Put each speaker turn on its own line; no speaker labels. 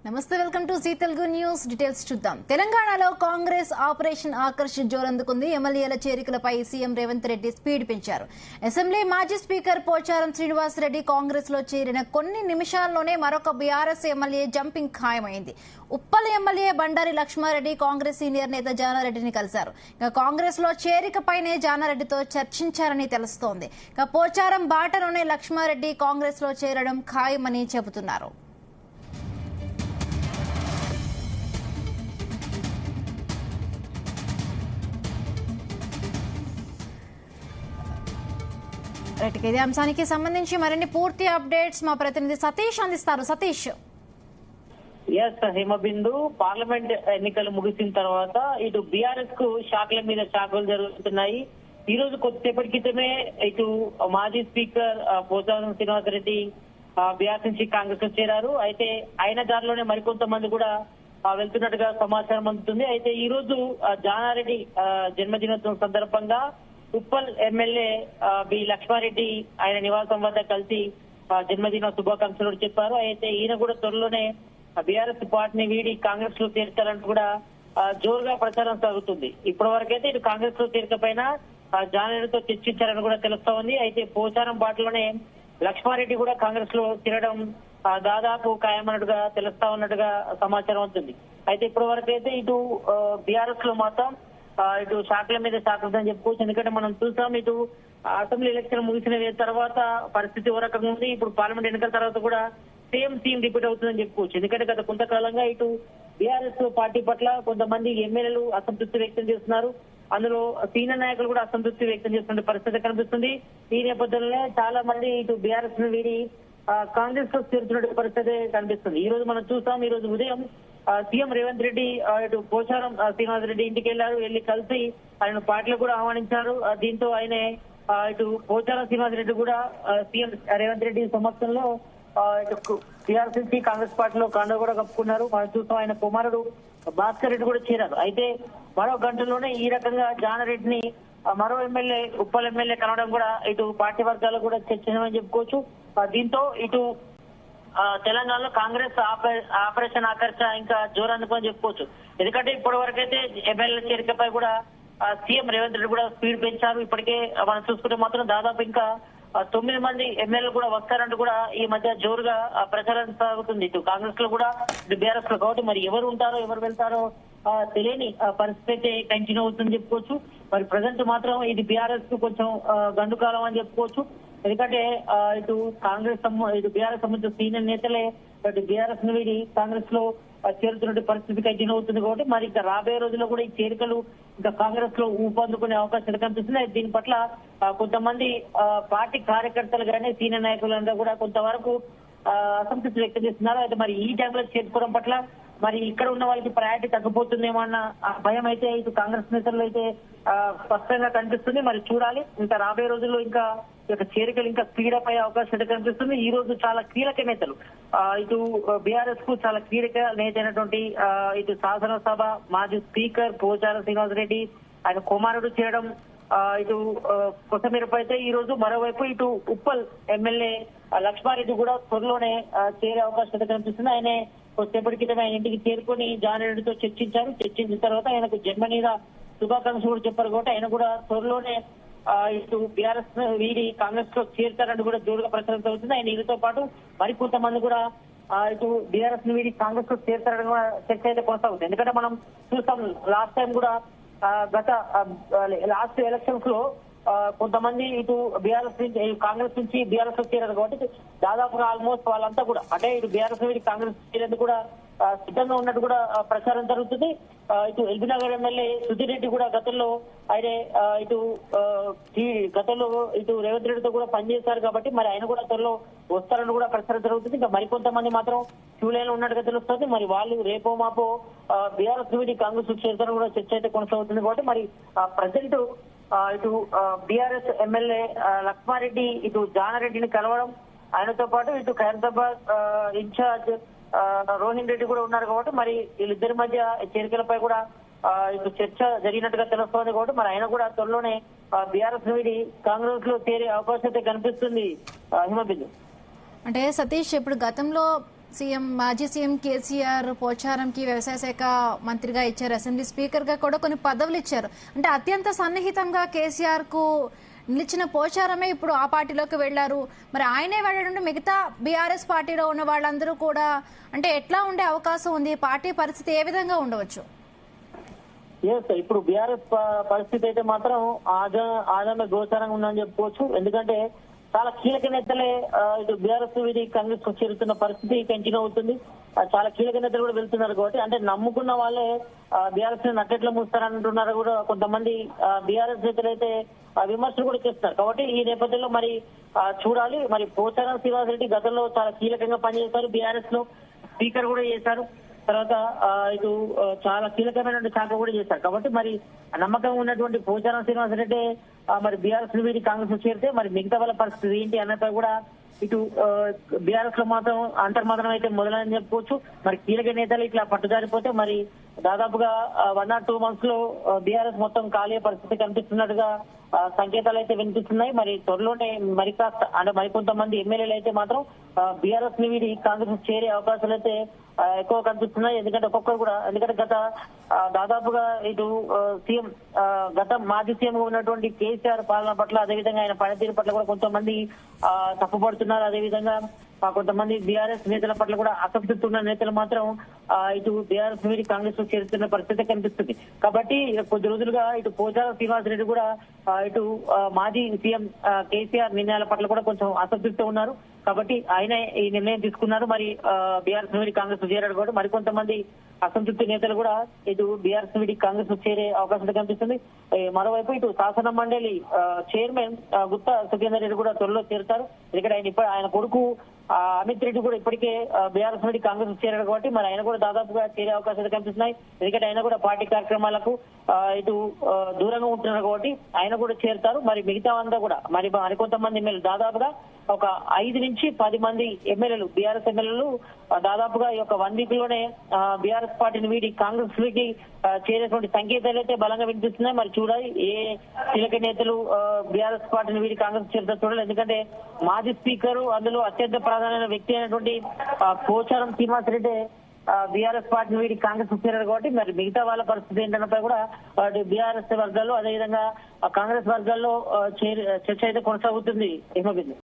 నమస్తే, welcome to Zee Telugu news. Details చూద్దాం. తెలంగాణలో కాంగ్రెస్ ఆపరేషన్ ఆకర్ష్ జోరందుకుంది. ఎమ్మెల్యేల చేరికలపై సీఎం రేవంత్ రెడ్డి స్పీడ్ పెంచారు. అసెంబ్లీ మాజీ స్పీకర్ పోచారం శ్రీనివాస్ రెడ్డి కాంగ్రెస్ లో చేరిన కొన్ని నిమిషాల్లోనే మరొక బీఆర్ఎస్ ఎమ్మెల్యే జంపింగ్ ఖాయమైంది. ఉప్పల్ ఎమ్మెల్యే బండారి లక్ష్మారెడ్డి కాంగ్రెస్ సీనియర్ నేత జానారెడ్డిని కలిశారు. ఇక కాంగ్రెస్ లో చేరికపైనే జానారెడ్డితో చర్చించారని తెలుస్తోంది. ఇక పోచారం బాటలోనే లక్ష్మారెడ్డి కాంగ్రెస్ లో చేరడం ఖాయమని చెబుతున్నారు. ఇదే అంశానికి సంబంధించి మరిన్ని పూర్తి అప్డేట్స్ మా ప్రతినిధి సతీష్ అందిస్తారు. సతీష్.
హిమబిందు, పార్లమెంట్ ఎన్నికలు ముగిసిన తర్వాత ఇటు బీఆర్ఎస్ కు షాకుల మీద షాకులు జరుగుతున్నాయి. ఈ రోజు కొద్దిసేపటి క్రితమే ఇటు మాజీ స్పీకర్ పోచారం శ్రీనివాస్ రెడ్డి బీఆర్ఎస్ నుంచి కాంగ్రెస్ లో చేరారు. అయితే ఆయన దారిలోనే మరికొంతమంది కూడా వెళ్తున్నట్టుగా సమాచారం అందుతుంది. అయితే ఈ రోజు జానారెడ్డి జన్మదినోత్సవం సందర్భంగా ఉప్పల్ ఎమ్మెల్యే బి లక్ష్మారెడ్డి ఆయన నివాసం వద్ద కలిసి జన్మదిన శుభాకాంక్షలు చెప్పారు. అయితే ఈయన కూడా త్వరలోనే బీఆర్ఎస్ పార్టీని వీడి కాంగ్రెస్ లో చేరుతారంటూ కూడా జోరుగా ప్రచారం సాగుతుంది. ఇప్పటి వరకైతే ఇటు కాంగ్రెస్ లో చేరిక పైన జానారెడ్డితో చర్చించారని కూడా తెలుస్తా ఉంది. అయితే పోచారం బాటలోనే లక్ష్మారెడ్డి కూడా కాంగ్రెస్ లో చేరడం దాదాపు ఖాయమన్నట్టుగా తెలుస్తా ఉన్నట్టుగా సమాచారం అవుతుంది. అయితే ఇప్పటి వరకైతే ఇటు బీఆర్ఎస్ లో మాత్రం ఇటు షాకుల మీద షాకులు అని చెప్పుకోవచ్చు. ఎందుకంటే మనం చూసాం, ఇటు అసెంబ్లీ ఎలక్షన్ ముగిసిన తర్వాత పరిస్థితి ఓ రకంగా ఉంది. ఇప్పుడు పార్లమెంట్ ఎన్నికల తర్వాత కూడా సేమ్ థీమ్ రిపీట్ అవుతుందని చెప్పుకోవచ్చు. ఎందుకంటే గత కొంతకాలంగా ఇటు బీఆర్ఎస్ పార్టీ పట్ల కొంతమంది ఎమ్మెల్యేలు అసంతృప్తి వ్యక్తం చేస్తున్నారు. అందులో సీనియర్ నాయకులు కూడా అసంతృప్తి వ్యక్తం చేస్తున్న పరిస్థితి కనిపిస్తుంది. ఈ నేపథ్యంలో చాలా మంది ఇటు బీఆర్ఎస్ ను వీడి కాంగ్రెస్ లో చేరుతున్న పరిస్థితి కనిపిస్తుంది. ఈ రోజు మనం చూసాం, ఈ రోజు ఉదయం సీఎం రేవంత్ రెడ్డి ఇటు పోచారం శ్రీనివాస్ రెడ్డి ఇంటికి వెళ్లి కలిసి ఆయన పార్టీలో కూడా ఆహ్వానించారు. దీంతో ఆయన ఇటు పోచారం శ్రీనివాస్ రెడ్డి కూడా సీఎం రేవంత్ రెడ్డి సమక్షంలో ఇటు టీఆర్ఎస్ నుంచి కాంగ్రెస్ పార్టీలో కాండ కూడా కప్పుకున్నారు. మనం చూస్తాం, ఆయన కుమారుడు భాస్కర్ రెడ్డి కూడా చేరారు. అయితే మరో గంటలోనే ఈ రకంగా జానారెడ్డిని మరో ఎమ్మెల్యే ఉప్పల్ ఎమ్మెల్యే కలవడం కూడా ఇటు పార్టీ వర్గాలు కూడా చర్చించమని చెప్పుకోవచ్చు. దీంతో ఇటు తెలంగాణలో కాంగ్రెస్ ఆపరేషన్ ఆకర్ష ఇంకా జోరందుకొని చెప్పుకోవచ్చు. ఎందుకంటే ఇప్పటి వరకైతే ఎమ్మెల్యే చేరికపై కూడా సీఎం రేవంత్ రెడ్డి కూడా స్పీడ్ పెంచారు. ఇప్పటికే మనం చూసుకుంటే మాత్రం దాదాపు ఇంకా 9 మంది ఎమ్మెల్యేలు కూడా వస్తారంటూ కూడా ఈ మధ్య జోరుగా ప్రచారం సాగుతుంది. ఇటు కాంగ్రెస్ లో కూడా ఇటు బీఆర్ఎస్ లో. కాబట్టి మరి ఎవరు ఉంటారో ఎవరు వెళ్తారో తెలియని పరిస్థితి అయితే కంటిన్యూ అవుతుందని చెప్పుకోవచ్చు. మరి ప్రజెంట్ మాత్రం ఇది బీఆర్ఎస్ కు కొంచెం గండుకాలం అని చెప్పుకోవచ్చు. ఎందుకంటే ఇటు కాంగ్రెస్ ఇటు బీఆర్ఎస్ సంబంధించిన సీనియర్ నేతలే ఇటు బీఆర్ఎస్ ను వీడి కాంగ్రెస్ లో చేరుతున్న పరిస్థితి కంటిన్యూ అవుతుంది. కాబట్టి మరి ఇంకా రాబోయే రోజుల్లో కూడా ఈ చేరికలు ఇంకా కాంగ్రెస్ లో ఊపందుకునే అవకాశాలు కనిపిస్తుంది. దీని పట్ల కొంతమంది పార్టీ కార్యకర్తలు కానీ సీనియర్ నాయకులందరూ కూడా కొంతవరకు అసంతృప్తి వ్యక్తం చేస్తున్నారు. అయితే మరి ఈ టైంలో చేర్చుకోవడం పట్ల మరి ఇక్కడ ఉన్న వాళ్ళకి ప్రయారిటీ తగ్గిపోతుందేమో అన్న భయం అయితే ఇటు కాంగ్రెస్ నేతల్లో అయితే స్పష్టంగా కనిపిస్తుంది. మరి చూడాలి, ఇంకా రాబోయే రోజుల్లో ఇంకా చేరికలు ఇంకా స్పీడప్ అయ్యే అవకాశం కనిపిస్తుంది. ఈ రోజు చాలా కీలక నేతలు ఇటు బీఆర్ఎస్ కు చాలా కీలక నేత అయినటువంటి ఇటు శాసనసభ మాజీ స్పీకర్ పోచారం శ్రీనివాస్ రెడ్డి ఆయన కుమారుడు చేయడం ఇటు కొత్తమీరపై అయితే ఈ రోజు మరోవైపు ఇటు ఉప్పల్ ఎమ్మెల్యే లక్ష్మారెడ్డి కూడా త్వరలోనే చేరే అవకాశం కనిపిస్తుంది. ఆయన కొద్దిసేపటి క్రితం ఆయన ఇంటికి చేరుకొని జానారెడ్డితో చర్చించారు. చర్చించిన తర్వాత ఆయనకు జన్మదిన శుభాకాంక్షలు కూడా చెప్పారు. కాబట్టి ఆయన కూడా త్వరలోనే ఇటు బీఆర్ఎస్ వీడి కాంగ్రెస్ లో చేరుతారంటూ కూడా జోరుగా ప్రచారం జరుగుతుంది. ఆయన వీరితో పాటు మరికొంతమంది కూడా ఇటు బీఆర్ఎస్ ను వీడి కాంగ్రెస్ లో చేరుతారని కూడా చర్చ అయితే కొనసాగుతుంది. ఎందుకంటే మనం చూస్తాం, లాస్ట్ టైం కూడా గత లాస్ట్ ఎలక్షన్స్ లో కొంతమంది ఇటు బీఆర్ఎస్ నుంచి కాంగ్రెస్ నుంచి బీఆర్ఎస్ లో చేరారు. కాబట్టి దాదాపుగా ఆల్మోస్ట్ వాళ్ళంతా కూడా అంటే ఇటు బీఆర్ఎస్ వీడి కాంగ్రెస్ చేరేందుకు కూడా సిద్ధంగా ఉన్నట్టు కూడా ప్రచారం జరుగుతుంది. ఇటు ఎల్బీ నగర్ ఎమ్మెల్యే సుధీర్ రెడ్డి కూడా గతంలో ఆయన గతంలో ఇటు రేవంత్ రెడ్డితో కూడా పనిచేశారు. కాబట్టి మరి ఆయన కూడా త్వరలో వస్తారని కూడా ప్రచారం జరుగుతుంది. ఇంకా మరికొంతమంది మాత్రం క్యూ లైన్ లో ఉన్నట్టుగా తెలుస్తుంది. మరి వాళ్ళు రేపో మాపో బీఆర్ఎస్ వీడి కాంగ్రెస్ చేరుతారని కూడా చర్చ అయితే కొనసాగుతుంది. కాబట్టి మరి ప్రజెంట్ ఇటు బీఆర్ఎస్ ఎమ్మెల్యే లక్ష్మారెడ్డి ఇటు జానారెడ్డిని కలవడం, ఆయనతో పాటు ఇటు ఖైరతాబాద్ ఇన్ఛార్జ్ రోహిన్ రెడ్డి కూడా ఉన్నారు. కాబట్టి మరి వీళ్ళిద్దరి మధ్య చేరికలపై కూడా ఇటు చర్చ జరిగినట్టుగా తెలుస్తోంది. కాబట్టి మరి ఆయన కూడా త్వరలోనే బీఆర్ఎస్ వీడి కాంగ్రెస్ లో చేరే అవకాశం అయితే కనిపిస్తుంది. హిమబిందు.
అంటే సతీష్, ఇప్పుడు గతంలో మాజీ సీఎం కేసీఆర్ పోచారంకి వ్యవసాయ శాఖ మంత్రిగా ఇచ్చారు, అసెంబ్లీ స్పీకర్ గా కూడా కొన్ని పదవులు ఇచ్చారు. అంటే అత్యంత సన్నిహితంగా కేసీఆర్ కు నిలిచిన పోచారమే ఇప్పుడు ఆ పార్టీలోకి వెళ్లారు. మరి ఆయనే వెళ్ళడం మిగతా బీఆర్ఎస్ పార్టీలో ఉన్న వాళ్ళందరూ కూడా అంటే ఎట్లా ఉండే అవకాశం ఉంది? పార్టీ పరిస్థితి ఏ విధంగా ఉండవచ్చు?
ఇప్పుడు బీఆర్ఎస్ పరిస్థితి అయితే మాత్రం ఆదమే గోచరంగా ఉందని చెప్పుకోవచ్చు. ఎందుకంటే చాలా కీలక నేతలే ఇటు బీఆర్ఎస్ వీడి కాంగ్రెస్ చేరుతున్న పరిస్థితి కంటిన్యూ అవుతుంది. చాలా కీలక నేతలు కూడా వెళ్తున్నారు కాబట్టి అంటే నమ్ముకున్న వాళ్ళే బీఆర్ఎస్ నట్టెట్లా మూస్తారంటున్నారు కూడా కొంతమంది బీఆర్ఎస్ నేతలు అయితే విమర్శలు కూడా చేస్తున్నారు. కాబట్టి ఈ నేపథ్యంలో మరి చూడాలి. మరి పోచారం శ్రీనివాసరెడ్డి గతంలో చాలా కీలకంగా పనిచేశారు, బీఆర్ఎస్ లో స్పీకర్ కూడా చేశారు, తర్వాత ఇటు చాలా కీలకమైన శాఖ కూడా చేశారు. కాబట్టి మరి నమ్మకం ఉన్నటువంటి పోచారం శ్రీనివాసరెడ్డి మరి బీఆర్ఎస్ వీడి కాంగ్రెస్ చేరితే మరి మిగతా వాళ్ళ పరిస్థితి ఏంటి అన్నపై కూడా ఇటు బీఆర్ఎస్ లో మాత్రం అంతర్మాత్రం అయితే మొదలని చెప్పుకోవచ్చు. మరి కీలక నేతలు ఇట్లా పట్టుదారిపోతే మరి దాదాపుగా 1 or 2 months లో బీఆర్ఎస్ మొత్తం ఖాళీ పరిస్థితి కనిపిస్తున్నట్టుగా సంకేతాలు అయితే వినిపిస్తున్నాయి. మరి త్వరలోనే మరి కాస్త అంటే మరికొంతమంది ఎమ్మెల్యేలు అయితే మాత్రం బీఆర్ఎస్ ని వీడి కాంగ్రెస్ చేరే అవకాశాలు అయితే ఎక్కువ కనిపిస్తున్నాయి. ఎందుకంటే ఒక్కొక్కరు కూడా గత దాదాపుగా ఇటు సీఎం గత మాజీ సీఎం గా ఉన్నటువంటి కేసీఆర్ పాలన పట్ల అదేవిధంగా ఆయన పనితీరు పట్ల కూడా కొంతమంది తప్పుపడుతున్నారు. అదేవిధంగా కొంతమంది బీఆర్ఎస్ నేతల పట్ల కూడా అసంతృప్తి ఉన్న నేతలు మాత్రం ఇటు బీఆర్ఎస్ వీడి కాంగ్రెస్ లో చేరుతున్న పరిస్థితి కనిపిస్తుంది. కాబట్టి కొద్ది రోజులుగా ఇటు పోచారం శ్రీనివాసరెడ్డి కూడా ఇటు మాజీ సీఎం కేసీఆర్ నిర్ణయాల పట్ల కూడా కొంచెం అసంతృప్తి ఉన్నారు. కాబట్టి ఆయన ఈ నిర్ణయం తీసుకున్నారు. మరి బీఆర్ఎస్ వీడి కాంగ్రెస్ చేరాడు కాబట్టి మరికొంతమంది అసంతృప్తి నేతలు కూడా ఇటు బీఆర్ఎస్ వీడి కాంగ్రెస్ చేరే అవకాశం కనిపిస్తుంది. మరోవైపు ఇటు శాసన మండలి చైర్మన్ గుత్తా సుఖేందర్ రెడ్డి కూడా త్వరలో చేరుతారు. ఎందుకంటే ఆయన కొడుకు అమిత్ రెడ్డి కూడా ఇప్పటికే బీఆర్ఎస్ నుండి కాంగ్రెస్ చేరాడు కాబట్టి మరి ఆయన కూడా దాదాపుగా చేరే అవకాశాలు కనిపిస్తున్నాయి. ఎందుకంటే ఆయన కూడా పార్టీ కార్యక్రమాలకు ఇటు దూరంగా ఉంటున్నారు కాబట్టి ఆయన కూడా చేరుతారు. మరి మిగతా అంతా కూడా మరికొంతమంది ఎమ్మెల్యేలు దాదాపుగా ఒక 5 నుంచి 10 మంది ఎమ్మెల్యేలు బీఆర్ఎస్ ఎమ్మెల్యేలు దాదాపుగా ఈ యొక్క 1 week లోనే బీఆర్ఎస్ పార్టీని వీడి కాంగ్రెస్ లోకి చేరేటువంటి సంకేతాలు అయితే బలంగా వినిపిస్తున్నాయి. మరి చూడాలి ఏ కీలక నేతలు బీఆర్ఎస్ పార్టీని వీడి కాంగ్రెస్ చేరుతారు చూడాలి. ఎందుకంటే మాజీ స్పీకర్ అందులో అత్యంత ప్రధానమైన వ్యక్తి అయినటువంటి పోచారం శ్రీనివాసరెడ్డి బీఆర్ఎస్ పార్టీని వీడి కాంగ్రెస్ చేరారు కాబట్టి మరి మిగతా వాళ్ళ పరిస్థితి ఏంటన్నపై కూడా బీఆర్ఎస్ వర్గాల్లో అదేవిధంగా కాంగ్రెస్ వర్గాల్లో చర్చ అయితే కొనసాగుతుంది.